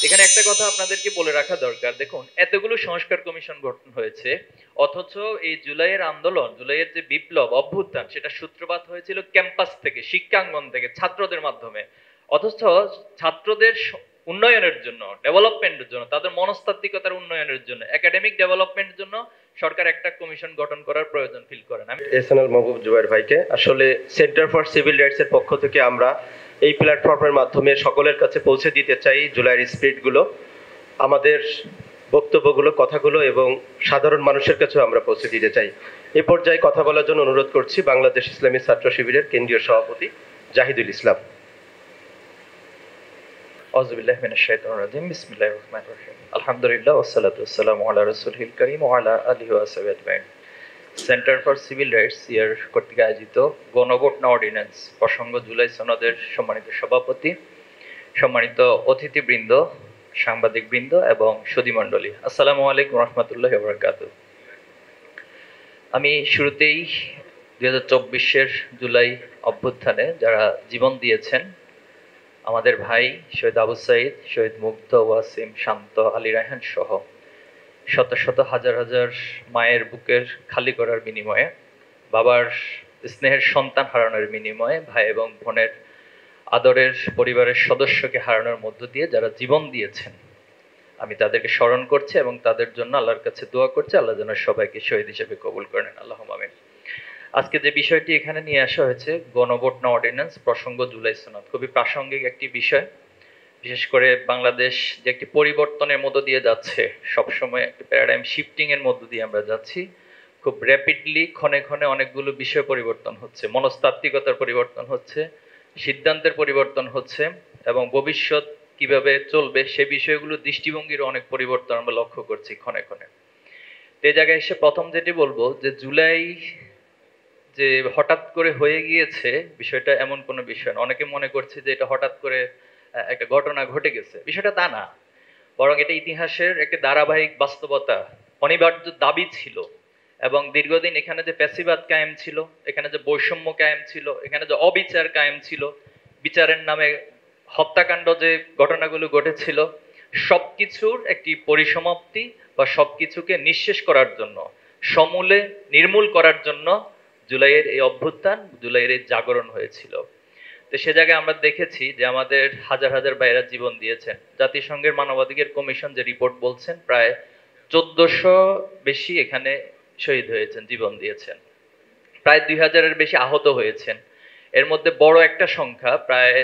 এখানে একটা কথা আপনাদেরকে বলে রাখা দরকার, দেখুন এতগুলো সংস্কার কমিশন গঠন হয়েছে, অথচ এই জুলাইয়ের আন্দোলন, জুলাইয়ের যে বিপ্লব অভ্যুত্থান, সেটা সূত্রপাত হয়েছিল ক্যাম্পাস থেকে, শিক্ষাঙ্গন থেকে, ছাত্রদের মাধ্যমে। অথচ ছাত্রদের উন্নয়নের জন্য, ডেভেলপমেন্টের জন্য, তাদের মনস্তাত্ত্বিকতার উন্নয়নের জন্য, একাডেমিক ডেভেলপমেন্টের জন্য সরকার একটা কমিশন গঠন করার প্রয়োজন ফিল করেন। আমি এসএনএল মাহবুব জুবাইর ভাইকে, আসলে সেন্টার ফর সিভিল রাইটস এর পক্ষ থেকে আমরা এই প্ল্যাটফর্মের মাধ্যমে সকলের কাছে পৌঁছে দিতে চাই জুলাইয়ের স্পিরিটগুলো, আমাদের বক্তব্যগুলো, কথাগুলো, এবং সাধারণ মানুষের কাছেও আমরা পৌঁছে দিতে চাই। এ পর্যায়ে কথা বলার জন্য অনুরোধ করছি বাংলাদেশ ইসলামী ছাত্র শিবিরের কেন্দ্রীয় সভাপতি জাহিদুল ইসলাম। আউযুবিল্লাহি মিনাশ শাইতানির রাজিম। বিসমিল্লাহির রহমানির রহিম। আলহামদুলিল্লাহ ওয়াসসালাতু ওয়াসসালামু আলা রাসূলিল কারীম ওয়া আলা আলিহি ওয়া সাহবিহি আজমাইন। সেন্টার ফর সিভিল রাইটস ইয়ার কর্তৃক আয়োজিত গণভোট না অর্ডিন্যান্স প্রসঙ্গ জুলাই সনদের সম্মানিত সভাপতি, সম্মানিত অতিথিবৃন্দ, সাংবাদিকবৃন্দ এবং সুধীমণ্ডলী, আসসালামু আলাইকুম ওয়া রাহমাতুল্লাহি ওয়া বারাকাতুহু। আমি শুরুতেই 2024-এর জুলাই অভ্যুত্থানে যারা জীবন দিয়েছেন, আমাদের ভাই শহীদ আবু সাঈদ, শহীদ মুগ্ধ, ওয়াসিম, শান্ত, আলী রায়হান সহ শত শত হাজার হাজার মায়ের বুকের খালি করার বিনিময়ে, বাবার স্নেহের সন্তান হারানোর বিনিময়ে, ভাই এবং বোনের আদরের পরিবারের সদস্যকে হারানোর মধ্য দিয়ে যারা জীবন দিয়েছেন, আমি তাদেরকে স্মরণ করছি এবং তাদের জন্য আল্লাহর কাছে দোয়া করছি, আল্লাহ যেন সবাইকে শহীদ হিসেবে কবুল করেন, আল্লাহুম্মা আমিন। আজকে যে বিষয়টি এখানে নিয়ে আসা হয়েছে, গণভোট না অর্ডিন্যান্স প্রসঙ্গ জুলাই সনদ, খুবই প্রাসঙ্গিক একটি বিষয়। বিশেষ করে বাংলাদেশ যে একটি পরিবর্তনের মধ্য দিয়ে যাচ্ছে, সবসময় একটি প্যারাডাইম শিফটিং এর মধ্য দিয়ে আমরা যাচ্ছি, খুব র্যাপিডলি ক্ষণে ক্ষণে অনেকগুলো বিষয় পরিবর্তন হচ্ছে, মনস্তাত্ত্বিকতার পরিবর্তন হচ্ছে, সিদ্ধান্তের পরিবর্তন হচ্ছে, এবং ভবিষ্যৎ কিভাবে চলবে সে বিষয়গুলো দৃষ্টিভঙ্গির অনেক পরিবর্তন আমরা লক্ষ্য করছি ক্ষণে ক্ষণে। এই জায়গায় এসে প্রথম যেটি বলবো যে জুলাই যে হঠাৎ করে হয়ে গিয়েছে, বিষয়টা এমন কোনো বিষয় না। অনেকে মনে করছে যে এটা হঠাৎ করে একটা ঘটনা ঘটে গেছে, বিষয়টা তা না, বরং এটা ইতিহাসের একটা ধারাবাহিক বাস্তবতা, অনিবার্য দাবি ছিল। এবং দীর্ঘদিন এখানে যে প্যাসিবাদ কায়েম ছিল, এখানে যে বৈষম্য কায়েম ছিল, এখানে যে অবিচার কায়েম ছিল, বিচারের নামে হত্যাকাণ্ড যে ঘটনাগুলো ঘটেছিল, সবকিছুর একটি পরিসমাপ্তি বা সবকিছুকে নিঃশেষ করার জন্য, সমূলে নির্মূল করার জন্য জুলাইয়ের এই অভ্যুত্থান, জুলাইয়ের এই জাগরণ হয়েছিল। তো সে জায়গায় আমরা দেখেছি যে আমাদের হাজার হাজার ভাইয়েরা জীবন দিয়েছেন। জাতিসংঘের মানবাধিকার কমিশন যে রিপোর্ট বলছেন, প্রায় 1400 বেশি এখানে শহীদ হয়েছেন, জীবন দিয়েছেন, প্রায় 2000-এর বেশি আহত হয়েছেন। এর মধ্যে বড় একটা সংখ্যা প্রায়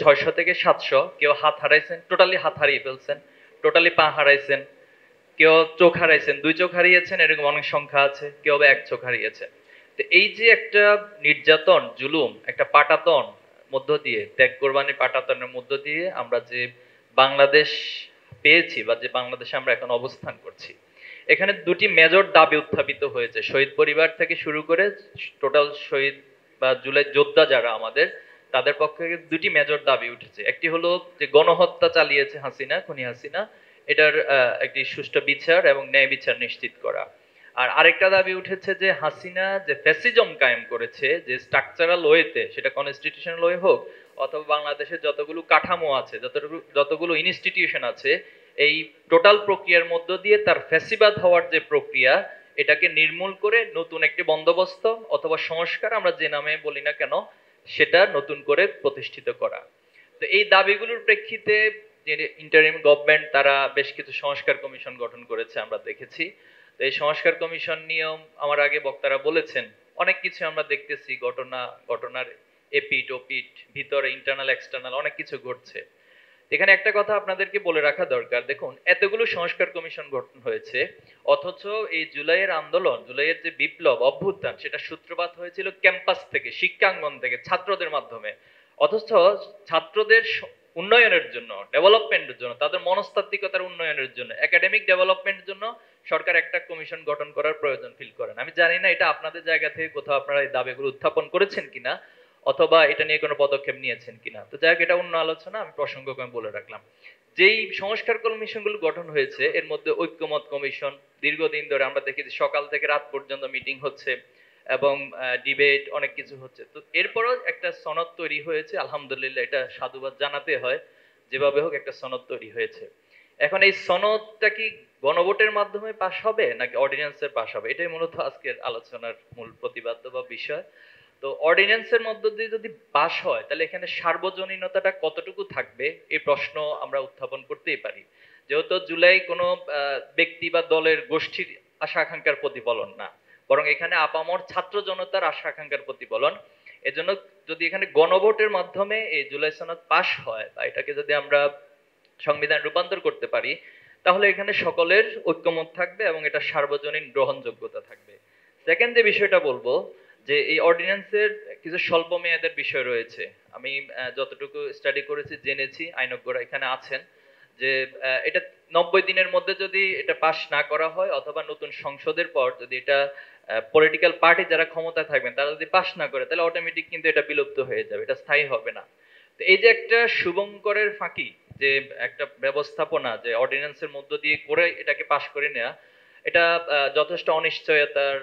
600 থেকে 700, কেউ হাত হারাইছেন, টোটালি হাত হারিয়ে ফেলছেন, টোটালি পা হারাইছেন, কেউ চোখ হারাইছেন, 2 চোখ হারিয়েছেন, এরকম অনেক সংখ্যা আছে, কেউ বা 1 চোখ হারিয়েছেন। তো এই যে একটা নির্যাতন, জুলুম, একটা পাটাতন মধ্য দিয়ে, ত্যাগ কোরবানি পাটাতনের মধ্য দিয়ে আমরা যে বাংলাদেশ পেয়েছি বা যে বাংলাদেশে আমরা এখন অবস্থান করছি, এখানে দুটি মেজর দাবি উত্থাপিত হয়েছে শহীদ পরিবার থেকে শুরু করে টোটাল শহীদ বা জুলাই যোদ্ধা যারা আমাদের, তাদের পক্ষে দুটি মেজর দাবি উঠেছে। একটি হলো যে গণহত্যা চালিয়েছে হাসিনা, খুনি হাসিনা, এটার একটি সুষ্ঠু বিচার এবং ন্যায় বিচার নিশ্চিত করা। আর আরেকটা দাবি উঠেছে যে হাসিনা যে ফ্যাসিজম কায়েম করেছে, যে স্ট্রাকচারাল ওয়েতে, সেটা কনস্টিটিউশনাল ওয়ে হোক অথবা বাংলাদেশের যতগুলো কাঠামো আছে, যতগুলো ইনস্টিটিউশন আছে, এই টোটাল প্রক্রিয়ার মধ্য দিয়ে তার ফ্যাসিবাদ হওয়ার যে প্রক্রিয়া, এটাকে নির্মূল করে নতুন একটি বন্দোবস্ত অথবা সংস্কার, আমরা যে নামে বলি না কেন, সেটা নতুন করে প্রতিষ্ঠিত করা। তো এই দাবিগুলোর প্রেক্ষিতে যে ইন্টারিম গভর্নমেন্ট তারা বেশ কিছু সংস্কার কমিশন গঠন করেছে, আমরা দেখেছি। তো এই সংস্কার কমিশন নিয়েও আমার আগে বক্তারা বলেছেন, অনেক কিছু আমরা দেখতেছি, ঘটনার এপিট ওপিট, ভিতরে ইন্টারনাল এক্সটার্নাল অনেক কিছু ঘটছে। এখানে একটা কথা আপনাদেরকে বলে রাখা দরকার, দেখুন এতগুলো সংস্কার কমিশন গঠন হয়েছে, অথচ এই জুলাইয়ের আন্দোলন, জুলাইয়ের যে বিপ্লব অভ্যুত্থান, সেটা সূত্রপাত হয়েছিল ক্যাম্পাস থেকে, শিক্ষাঙ্গন থেকে, ছাত্রদের মাধ্যমে। অথচ ছাত্রদের উন্নয়নের জন্য, ডেভেলপমেন্টের জন্য, তাদের মনস্তাত্ত্বিকতার উন্নয়নের জন্য, একাডেমিক ডেভেলপমেন্টের জন্য সরকার একটা কমিশন গঠন করার প্রয়োজন ফিল করেন। আমি জানি না এটা আপনাদের জায়গা থেকে কোথাও আপনারা এই দাবিগুলো উত্থাপন করেছেন কিনা, অথবা এটা নিয়ে কোনো পদক্ষেপ নিয়েছেন কিনা। তো যাই হোক, এটা অন্য আলোচনা, আমি প্রসঙ্গকে আমি বলে রাখলাম। যেই সংস্কার কমিশনগুলো গঠন হয়েছে, এর মধ্যে ঐক্যমত কমিশন, দীর্ঘদিন ধরে আমরা দেখি যে সকাল থেকে রাত পর্যন্ত মিটিং হচ্ছে এবং ডিবেট অনেক কিছু হচ্ছে। তো এরপরও একটা সনদ তৈরি হয়েছে, আলহামদুলিল্লাহ, এটা সাধুবাদ জানাতে হয় যেভাবে হোক একটা সনদ তৈরি হয়েছে। এখন এই সনদটা কি গণভোটের মাধ্যমে পাশ হবে নাকি অর্ডিন্যান্সের পাশ হবে, এটাই মূলত আজকের আলোচনার মূল প্রতিপাদ্য বা বিষয়। তো অর্ডিন্যান্সের মধ্য দিয়ে যদি পাশ হয় তাহলে এখানে সার্বজনীনতাটা কতটুকু থাকবে এই প্রশ্ন আমরা উত্থাপন করতেই পারি। যেহেতু জুলাই কোনো ব্যক্তি বা দলের গোষ্ঠীর আশা আকাঙ্ক্ষার প্রতিফলন না, বরং এখানে আপামর ছাত্র জনতার আশা আকাঙ্ক্ষার প্রতিফলন। এজন্য যদি এখানে গণভোটের মাধ্যমে এই জুলাই সনদ পাশ হয় বা এটাকে যদি আমরা সংবিধান রূপান্তর করতে পারি, তাহলে এখানে সকলের ঐক্যমত থাকবে এবং এটা সার্বজনীন গ্রহণযোগ্যতা থাকবে। সেকেন্ড যে বিষয়টা বলবো, যে এই অর্ডিন্যান্সের কিছু স্বল্প মেয়াদের বিষয় রয়েছে। আমি যতটুকু স্টাডি করেছি, জেনেছি, আইনজ্ঞরা এখানে আছেন, যে এটা 90 দিনের মধ্যে যদি এটা পাশ না করা হয় অথবা নতুন সংসদের পর যদি এটা পলিটিক্যাল পার্টি যারা ক্ষমতায় থাকবেন তারা যদি পাশ না করে, তাহলে অটোমেটিক কিন্তু এটা বিলুপ্ত হয়ে যাবে, এটা স্থায়ী হবে না। তো এই যে একটা শুভঙ্করের ফাঁকি, যে একটা ব্যবস্থাপনা যে অর্ডিন্যান্সের মধ্য দিয়ে করে এটাকে পাশ করে নেওয়া, এটা যথেষ্ট অনিশ্চয়তার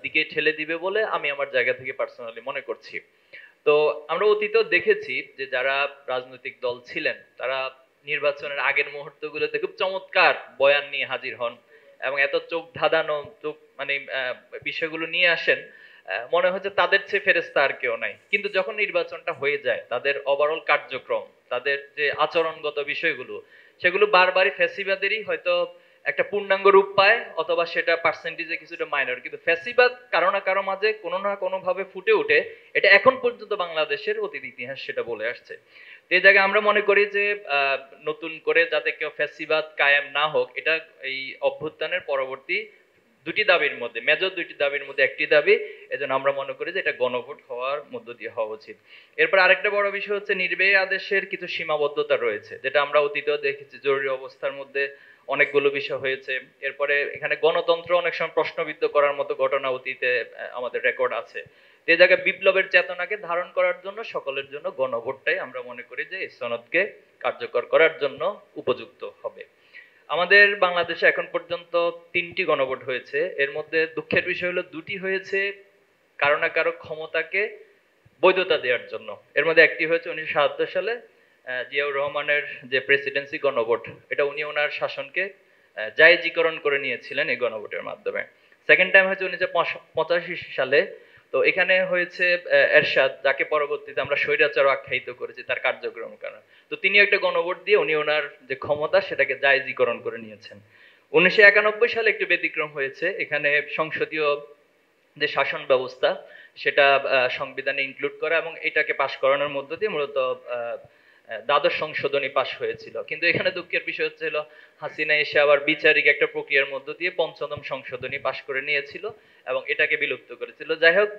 দিকে ঠেলে দিবে বলে আমি আমার জায়গা থেকে পার্সোনালি মনে করছি। তো আমরা অতীতেও দেখেছি যে যারা রাজনৈতিক দল ছিলেন তারা নির্বাচনের আগের মুহূর্তগুলোতে খুব চমৎকার বয়ান নিয়ে হাজির হন এবং এত চোখ ধাঁধানো চোখ মানে বিষয়গুলো নিয়ে আসেন, মনে হচ্ছে তাদের চেয়ে ফেরেস্তা আর কেউ নাই। কিন্তু যখন নির্বাচনটা হয়ে যায় তাদের ওভারঅল কার্যক্রম, তাদের যে আচরণগত বিষয়গুলো, সেগুলো বারবারই ফ্যাসিবাদেরই হয়তো একটা পূর্ণাঙ্গ রূপ পায় অথবা সেটা পার্সেন্টেজে কিছুটা মাইনর, কিন্তু ফ্যাসিবাদ কারো না কারো মাঝে কোনো না কোনো ভাবে ফুটে ওঠে। এটা এখন পর্যন্ত বাংলাদেশের অতীত ইতিহাস সেটা বলে আসছে। এই জায়গায় আমরা মনে করি যে নতুন করে যাতে কেউ ফ্যাসিবাদ কায়েম না হোক, এটা এই অভ্যুত্থানের পরবর্তী দুটি দাবির মধ্যে, মেজর দুটি দাবির মধ্যে একটি দাবি। এজন্য আমরা মনে করি যে এটা গণভোট হওয়ার মধ্য দিয়ে হওয়া উচিত। এরপর আরেকটা বড় বিষয় হচ্ছে নির্বাহী আদেশের কিছু সীমাবদ্ধতা রয়েছে, যেটা আমরা অতীতেও দেখেছি, জরুরি অবস্থার মধ্যে অনেকগুলো বিষয় হয়েছে। এরপরে এখানে গণতন্ত্র অনেক সময় প্রশ্নবিদ্ধ করার মতো ঘটনা অতীতে আমাদের রেকর্ড আছে। এই জায়গায় বিপ্লবের চেতনাকে ধারণ করার জন্য সকলের জন্য গণভোটটাই আমরা মনে করি যে এই সনদকে কার্যকর করার জন্য উপযুক্ত হবে। আমাদের বাংলাদেশে এখন পর্যন্ত 3টি গণভোট হয়েছে, এর মধ্যে দুঃখের বিষয় হলো 2টি হয়েছে কারো না কারো ক্ষমতাকে বৈধতা দেওয়ার জন্য। এর মধ্যে একটি হয়েছে 1977 সালে জিয়াউর রহমানের যে প্রেসিডেন্সি গণভোট, এটা উনি ওনার শাসনকে জায়েজিকরণ করে নিয়েছিলেন এই গণভোটের মাধ্যমে। সেকেন্ড টাইম হয়েছে 1985 সালে। তো এখানে হয়েছে এরশাদ, যাকে পরবর্তীতে আমরা স্বৈরাচার আখ্যায়িত করেছি তার কার্যক্রম কারণে। তো তিনি একটা গণভোট দিয়ে উনি ওনার যে ক্ষমতা সেটাকে জায়েজিকরণ করে নিয়েছেন। 1991 সালে একটু ব্যতিক্রম হয়েছে, এখানে সংসদীয় যে শাসন ব্যবস্থা সেটা সংবিধানে ইনক্লুড করা এবং এটাকে পাশ করানোর মধ্য দিয়ে মূলত দ্বাদশ সংশোধনী পাশ হয়েছিল। কিন্তু এখানে দুঃখের বিষয় হচ্ছিল হাসিনা এসে আবার বিচারিক একটা প্রক্রিয়ার মধ্য দিয়ে পঞ্চম সংশোধনী পাশ করে নিয়েছিল এবং এটাকে বিলুপ্ত করেছিল। যাই হোক,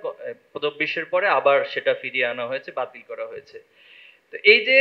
24-এর পরে আবার সেটা ফিরিয়ে আনা হয়েছে, বাতিল করা হয়েছে। তো এই যে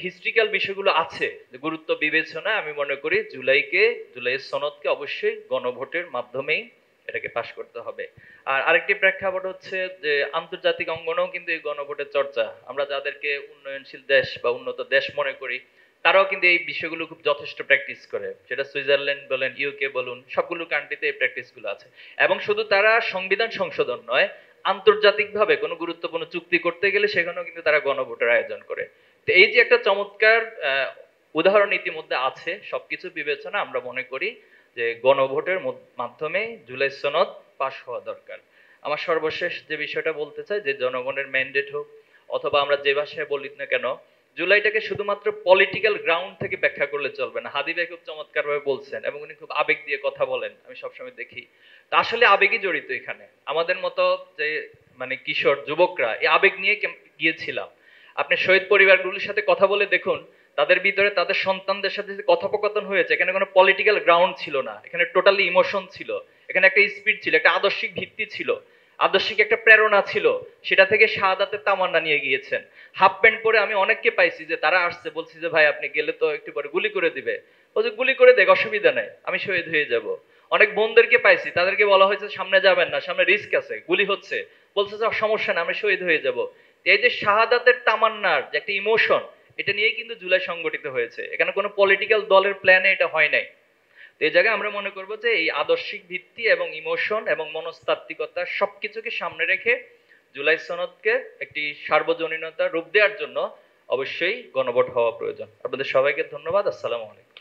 হিস্ট্রিক্যাল বিষয়গুলো আছে, গুরুত্ব বিবেচনায় আমি মনে করি জুলাই সনদকে অবশ্যই গণভোটের মাধ্যমেই এটাকে পাশ করতে হবে। আর আরেকটি প্রেক্ষাপট হচ্ছে যে আন্তর্জাতিক অঙ্গনেও কিন্তু এই গণভোটের চর্চা, আমরা যাদেরকে উন্নয়নশীল দেশ বা উন্নত দেশ মনে করি তারাও কিন্তু এই বিষয়গুলো খুব যথেষ্ট প্র্যাকটিস করে, সেটা সুইজারল্যান্ড বলেন, ইউকে বলুন, সবগুলো কান্ট্রিতে এই প্র্যাকটিসগুলো আছে। এবং শুধু তারা সংবিধান সংশোধন নয়, আন্তর্জাতিকভাবে কোনো গুরুত্বপূর্ণ চুক্তি করতে গেলে সেখানেও কিন্তু তারা গণভোটের আয়োজন করে। তো এই যে একটা চমৎকার উদাহরণ ইতিমধ্যে আছে, সবকিছু বিবেচনা আমরা মনে করি যে গণভোটের মাধ্যমে জুলাই সনদ পাশ হওয়া দরকার। আমার সর্বশেষ যে বিষয়টা বলতে চাই, যে জনগণের ম্যান্ডেট হোক অথবা আমরা যে ভাষায় বলি না কেন, জুলাইটাকে শুধুমাত্র পলিটিক্যাল গ্রাউন্ড থেকে ব্যাখ্যা করলে চলবে না। হাদি ভাই খুব চমৎকার ভাবে বলছেন এবং উনি খুব আবেগ দিয়ে কথা বলেন, আমি সবসময় দেখি। তা আসলে আবেগই জড়িত এখানে। আমাদের মতো যে মানে কিশোর যুবকরা এই আবেগ নিয়ে গিয়েছিলাম। আপনি শহীদ পরিবারগুলোর সাথে কথা বলে দেখুন, তাদের ভিতরে তাদের সন্তানদের সাথে যে কথোপকথন হয়েছে, এখানে কোনো পলিটিক্যাল গ্রাউন্ড ছিল না, এখানে টোটালি ইমোশন ছিল, এখানে একটা স্পিড ছিল, একটা আদর্শিক ভিত্তি ছিল, আদর্শিক একটা প্রেরণা ছিল, সেটা থেকে শাহাদাতের তামান্না নিয়ে গিয়েছেন। হাফ প্যান্ট পরে আমি অনেককে পাইছি যে তারা আসছে, বলছি যে ভাই আপনি গেলে তো একটু পরে গুলি করে দিবে, বলছে গুলি করে দেখ, অসুবিধা নাই, আমি শহীদ হয়ে যাব। অনেক বোনদেরকে পাইছি, তাদেরকে বলা হয়েছে সামনে যাবেন না, সামনে রিস্ক আছে, গুলি হচ্ছে, বলছে যে সমস্যা না, আমি শহীদ হয়ে যাব। এই যে শাহাদাতের তামান্নার যে একটা ইমোশন, এটা নিয়েই কিন্তু জুলাই সংগঠিত হয়েছে, এখানে কোনো পলিটিক্যাল দলের প্ল্যানে এটা হয় নাই। তো এই জায়গায় আমরা মনে করবো যে এই আদর্শিক ভিত্তি এবং ইমোশন এবং মনস্তাত্ত্বিকতা সবকিছুকে সামনে রেখে জুলাই সনদকে একটি সার্বজনীনতা রূপ দেওয়ার জন্য অবশ্যই গণভোট হওয়া প্রয়োজন। আপনাদের সবাইকে ধন্যবাদ। আসসালামু আলাইকুম।